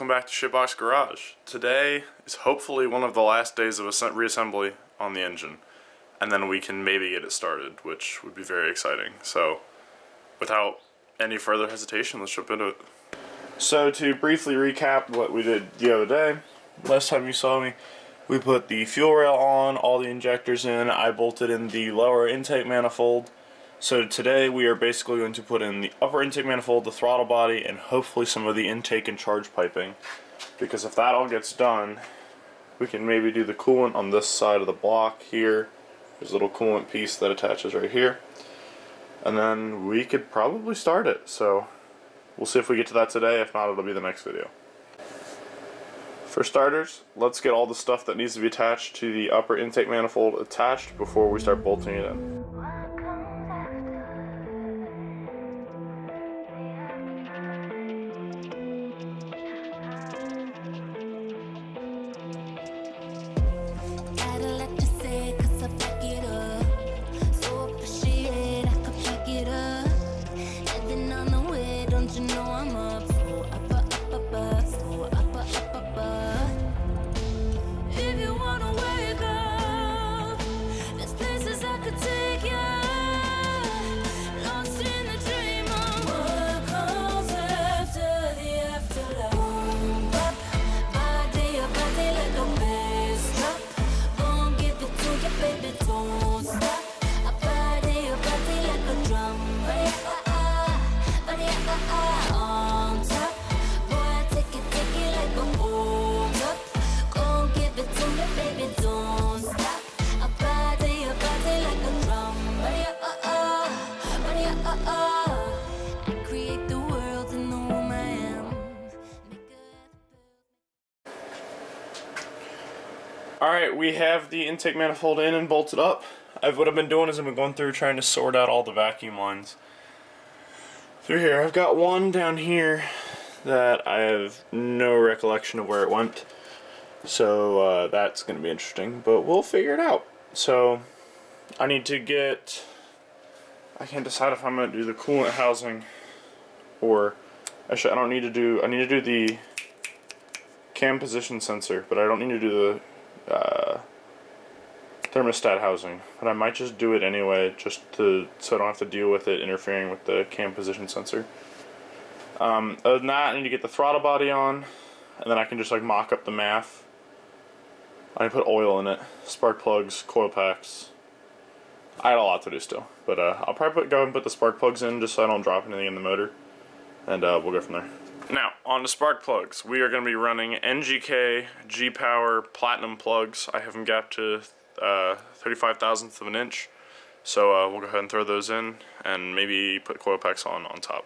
back to Shitbox Garage. Today is hopefully one of the last days of reassembly on the engine, and then we can maybe get it started, which would be very exciting. So, without any further hesitation, let's jump into it. So, to briefly recap what we did the other day, last time you saw me, we put the fuel rail on, all the injectors in, I bolted in the lower intake manifold. So today we are basically going to put in the upper intake manifold, the throttle body, and hopefully some of the intake and charge piping. Because if that all gets done, we can maybe do the coolant on this side of the block here. There's a little coolant piece that attaches right here. And then we could probably start it. So we'll see if we get to that today. If not, it'll be the next video. For starters, let's get all the stuff that needs to be attached to the upper intake manifold attached before we start bolting it in. Alright, we have the intake manifold in and bolted up. What I've been doing is I've been going through trying to sort out all the vacuum lines through here. I've got one down here that I have no recollection of where it went. So that's going to be interesting, but we'll figure it out. So I need to get, I can't decide if I'm going to do the coolant housing or, actually I need to do the cam position sensor, but I don't need to do the thermostat housing, but I might just do it anyway, so I don't have to deal with it interfering with the cam position sensor. Other than that, I need to get the throttle body on, and then I can just like mock up the math. I need to put oil in it, spark plugs, coil packs. I had a lot to do still, but I'll probably go and put the spark plugs in just so I don't drop anything in the motor, and we'll go from there. Now, on to spark plugs. We are going to be running NGK G-Power Platinum plugs. I have them gapped to 35,000ths of an inch. So we'll go ahead and throw those in and maybe put coil packs on top.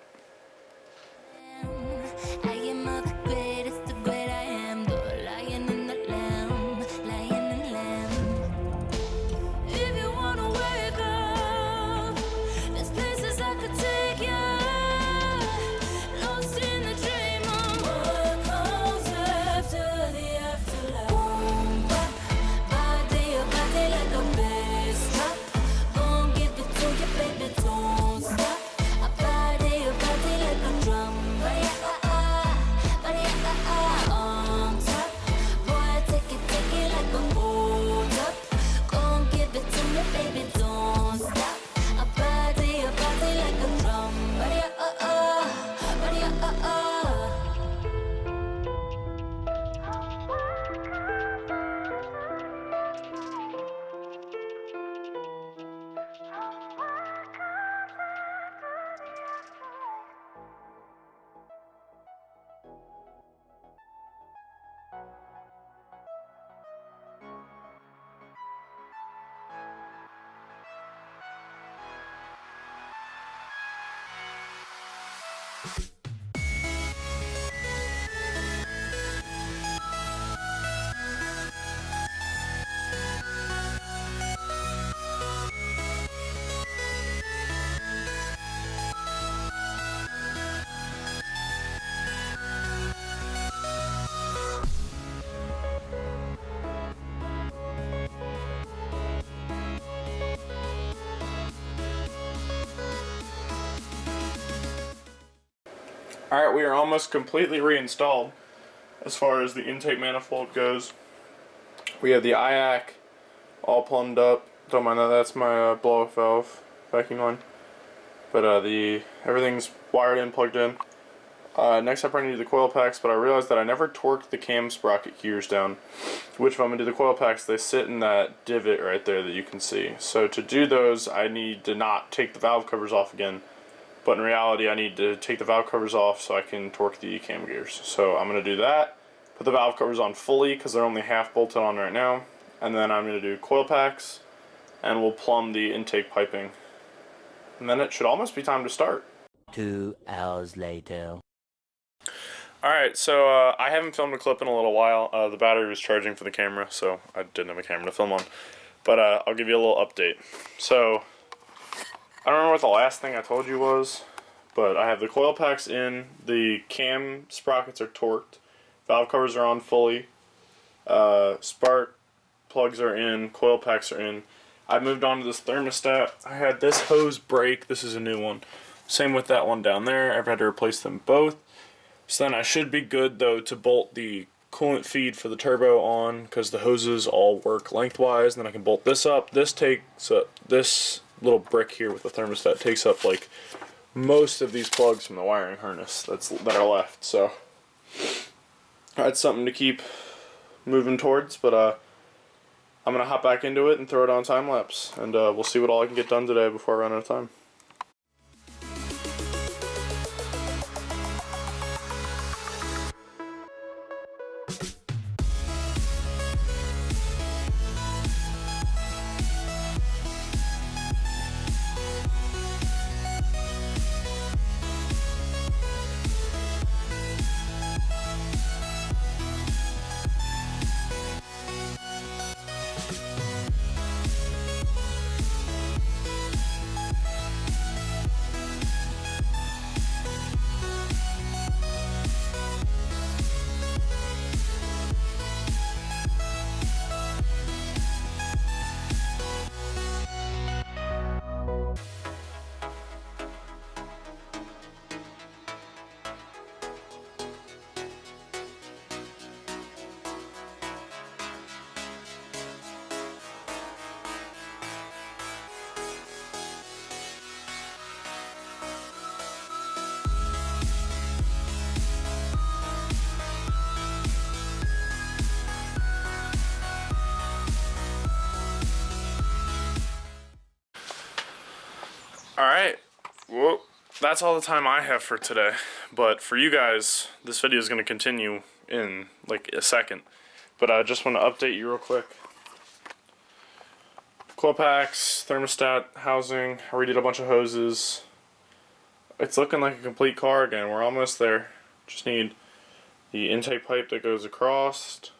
Alright, we are almost completely reinstalled. as far as the intake manifold goes. We have the IAC all plumbed up. Don't mind that, that's my blow-off valve vacuum line. But everything's wired in, plugged in. Next up I need to do the coil packs, but I realized that I never torqued the cam sprocket gears down. Which if I'm going to do the coil packs, they sit in that divot right there that you can see. So to do those, I need to not take the valve covers off again. But in reality, I need to take the valve covers off so I can torque the cam gears. So I'm going to do that. Put the valve covers on fully because they're only half bolted on right now. And then I'm going to do coil packs, and we'll plumb the intake piping. And then it should almost be time to start. 2 hours later. Alright, so I haven't filmed a clip in a little while. The battery was charging for the camera, so I didn't have a camera to film on. But I'll give you a little update. So, I don't remember what the last thing I told you was, but I have the coil packs in, the cam sprockets are torqued, valve covers are on fully, spark plugs are in, coil packs are in. I moved on to this thermostat. I had this hose break, this is a new one. Same with that one down there, I've had to replace them both. So then I should be good though to bolt the coolant feed for the turbo on because the hoses all work lengthwise. And then I can bolt this up. This takes up, this little brick here with the thermostat takes up like most of these plugs from the wiring harness that are left. So that's something to keep moving towards. But I'm gonna hop back into it and throw it on time lapse, and we'll see what all I can get done today before I run out of time. Alright, well, that's all the time I have for today, but for you guys, this video is going to continue in like a second, but I just want to update you real quick. Coil packs, thermostat, housing, I redid a bunch of hoses. It's looking like a complete car again, we're almost there. Just need the intake pipe that goes across,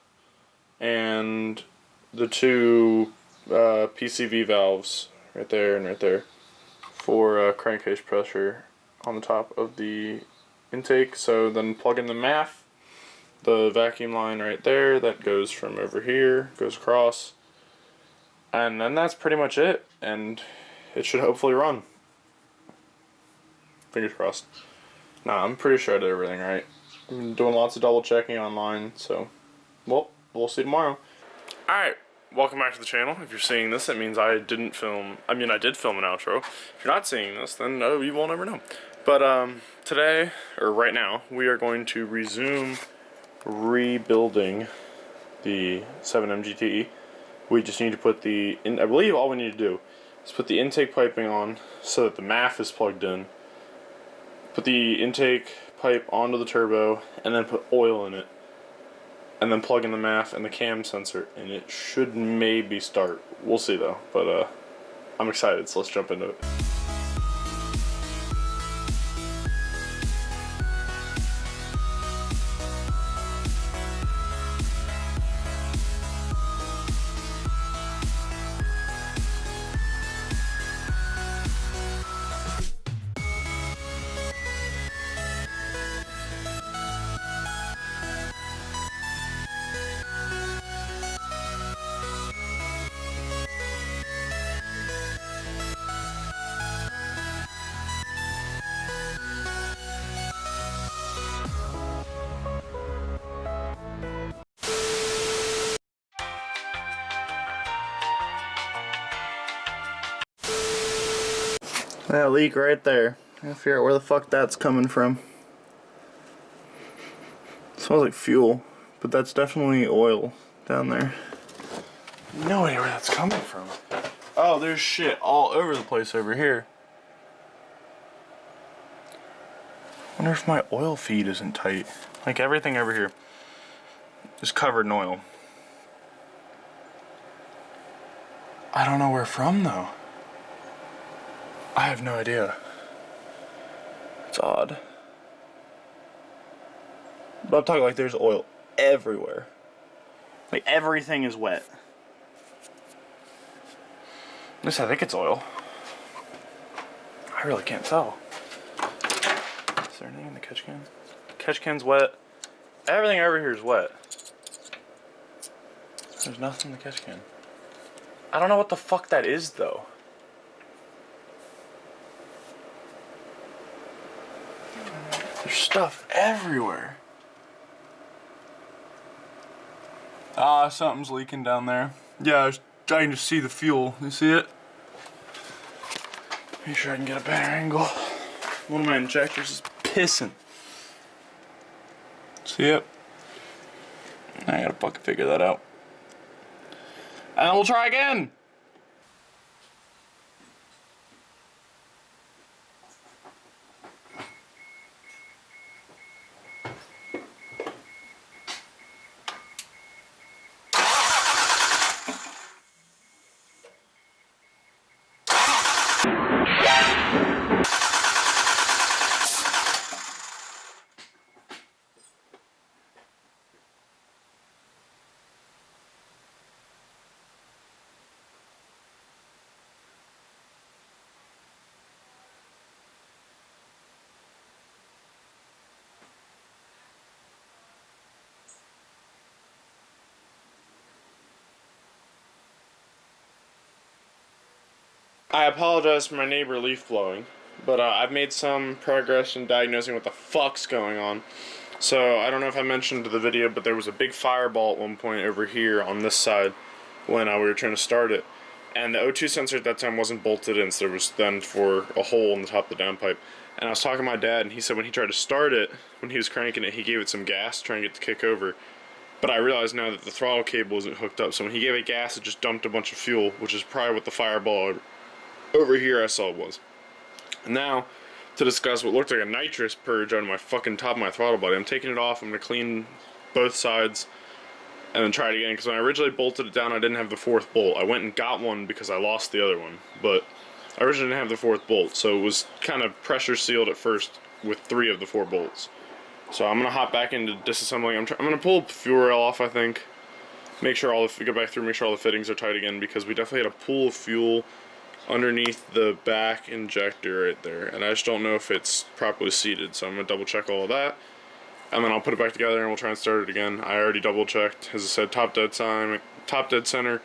and the two PCV valves, right there and right there, for crankcase pressure on the top of the intake. So then plug in the MAF, the vacuum line right there that goes from over here, goes across, and then that's pretty much it, and it should hopefully run. Fingers crossed. Nah, I'm pretty sure I did everything right. I'm doing lots of double checking online, so well, we'll see tomorrow. Alright, welcome back to the channel. If you're seeing this, it means I did film an outro. If you're not seeing this, then no, you won't ever know. But today, or right now, we are going to resume rebuilding the 7M We just need to put I believe all we need to do is put the intake piping on so that the MAF is plugged in, put the intake pipe onto the turbo, and then put oil in it, and then plug in the MAF and the cam sensor, and it should maybe start. We'll see though, but I'm excited, so let's jump into it. That leak right there. I gotta figure out where the fuck that's coming from. It smells like fuel, but that's definitely oil down there. No idea where that's coming from. Oh, there's shit all over the place over here. Wonder if my oil feed isn't tight. Like everything over here is covered in oil. I don't know where from though. I have no idea. It's odd. But I'm talking like there's oil everywhere. Like everything is wet. At least I think it's oil. I really can't tell. Is there anything in the catch can? Catch can's wet. Everything over here is wet. There's nothing in the catch can. I don't know what the fuck that is though. There's stuff everywhere. Ah, something's leaking down there. Yeah, I can just see the fuel. You see it? Make sure I can get a better angle. One of my injectors is pissing. See it? I gotta fucking figure that out. And we'll try again! I apologize for my neighbor leaf blowing, but I've made some progress in diagnosing what the fuck's going on. So, I don't know if I mentioned the video, but there was a big fireball at one point over here on this side when we were trying to start it. And the O2 sensor at that time wasn't bolted in, so there was then for a hole in the top of the downpipe. And I was talking to my dad, and he said when he tried to start it, when he was cranking it, he gave it some gas trying to get the kick over. But I realized now that the throttle cable isn't hooked up, so when he gave it gas, it just dumped a bunch of fuel, which is probably what the fireball over here I saw it was. And now, to discuss what looked like a nitrous purge on my fucking top of my throttle body, I'm taking it off, I'm going to clean both sides, and then try it again, because when I originally bolted it down, I didn't have the fourth bolt. I went and got one because I lost the other one, but I originally didn't have the fourth bolt, so it was kind of pressure sealed at first with 3 of the 4 bolts. So I'm going to hop back into disassembling. I'm going to pull the fuel rail off, I think, make sure go back through, make sure all the fittings are tight again, because we definitely had a pool of fuel underneath the back injector right there, and I just don't know if it's properly seated, so I'm going to double check all of that, and then I'll put it back together and we'll try and start it again. I already double checked, as I said, top dead center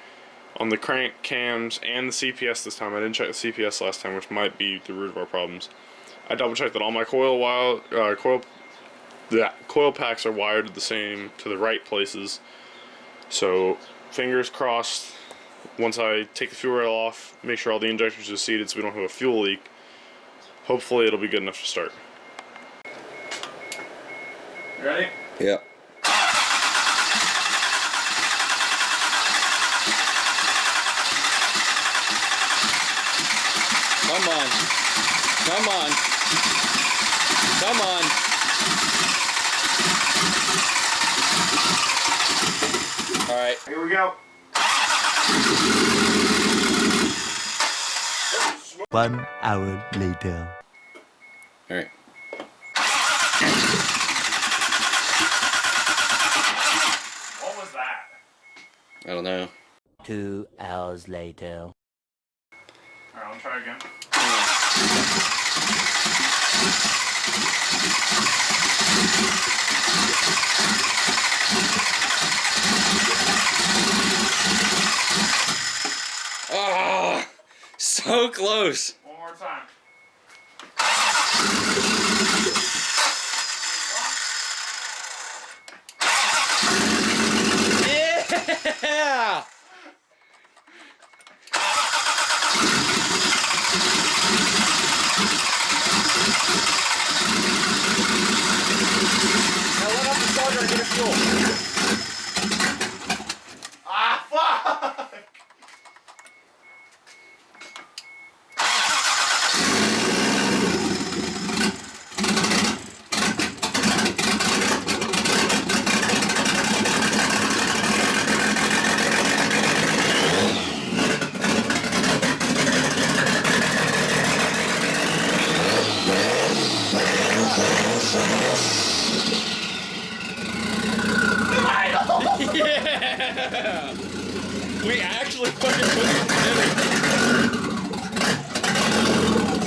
on the crank cams and the CPS this time. I didn't check the CPS last time, which might be the root of our problems. I double checked that all my coil packs are wired to the right places, so fingers crossed. Once I take the fuel rail off, make sure all the injectors are seated so we don't have a fuel leak, hopefully it'll be good enough to start. You ready? Yeah. Come on. Come on. Come on. All right. Here we go. 1 hour later. All right. What was that? I don't know. 2 hours later. Alright, I'll try again. Oh, so close. One more time. Yeah. fuel. Ah, fuck! Yeah! We actually fucking put it together.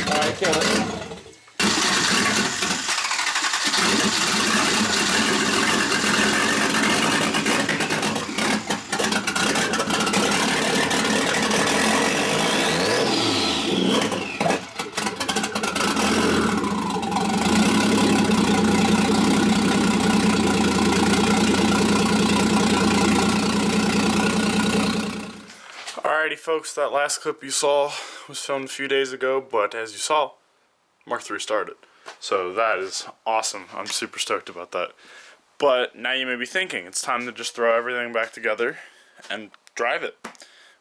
Alright, kill it. Alrighty folks, that last clip you saw was filmed a few days ago, but as you saw, Mark III started. So that is awesome. I'm super stoked about that. But now you may be thinking, it's time to just throw everything back together and drive it.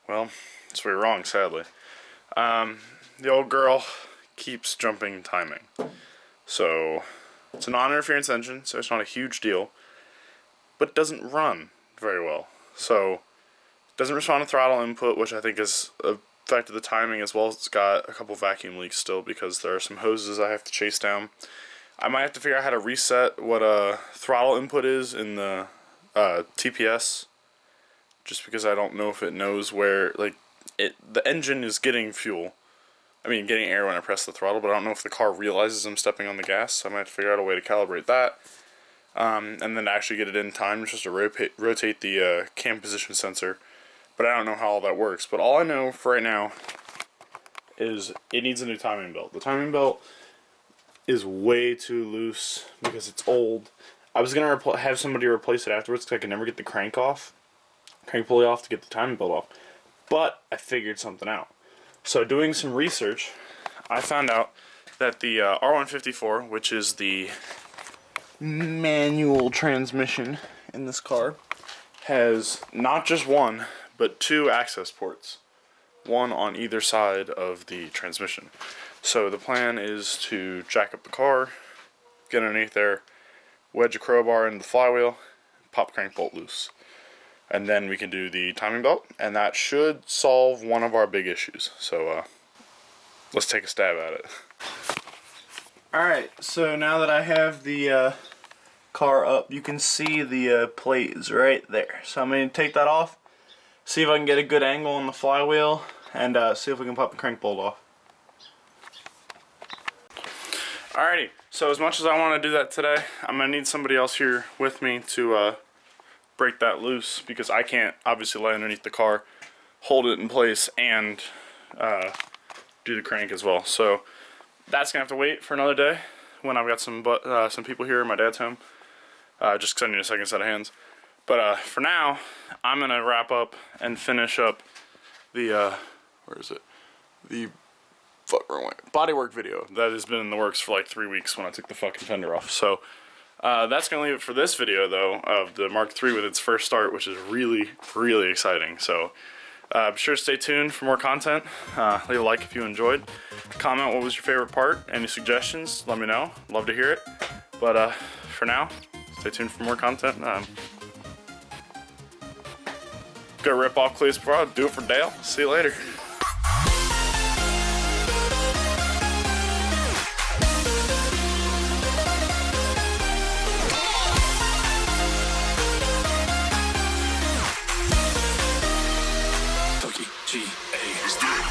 Well, that's where you're wrong, sadly. The old girl keeps jumping timing. So, it's a non-interference engine, so it's not a huge deal. But it doesn't run very well. So, doesn't respond to throttle input, which I think has affected the timing, as well as it's got a couple vacuum leaks still because there are some hoses I have to chase down. I might have to figure out how to reset what throttle input is in the TPS, just because I don't know if it knows where, like, the engine is getting fuel. I mean, getting air when I press the throttle, but I don't know if the car realizes I'm stepping on the gas, so I might have to figure out a way to calibrate that. And then actually get it in time, just to rotate the cam position sensor. But I don't know how all that works. But all I know for right now is it needs a new timing belt. The timing belt is way too loose because it's old. I was going to have somebody replace it afterwards because I could never get the crank pulley off to get the timing belt off. But I figured something out. So doing some research, I found out that the R154, which is the manual transmission in this car, has not just one, but two access ports, one on either side of the transmission. So the plan is to jack up the car, get underneath there, wedge a crowbar into the flywheel, pop crank bolt loose. And then we can do the timing belt, and that should solve one of our big issues. So let's take a stab at it. Alright, so now that I have the car up, you can see the plate is right there. So I'm going to take that off, see if I can get a good angle on the flywheel, and see if we can pop the crank bolt off. Alrighty, so as much as I want to do that today, I'm going to need somebody else here with me to break that loose, because I can't obviously lay underneath the car, hold it in place, and do the crank as well. So that's going to have to wait for another day when I've got some people here in my dad's home, just because I need a second set of hands. But for now, I'm going to wrap up and finish up the, the bodywork video that has been in the works for like 3 weeks when I took the fucking fender off. So that's going to leave it for this video, though, of the Mark III with its first start, which is really, really exciting. So be sure to stay tuned for more content. Leave a like if you enjoyed. Comment what was your favorite part. Any suggestions, let me know. Love to hear it. But for now, stay tuned for more content. Go rip off Cleus Pro. Do it for Dale. See you later.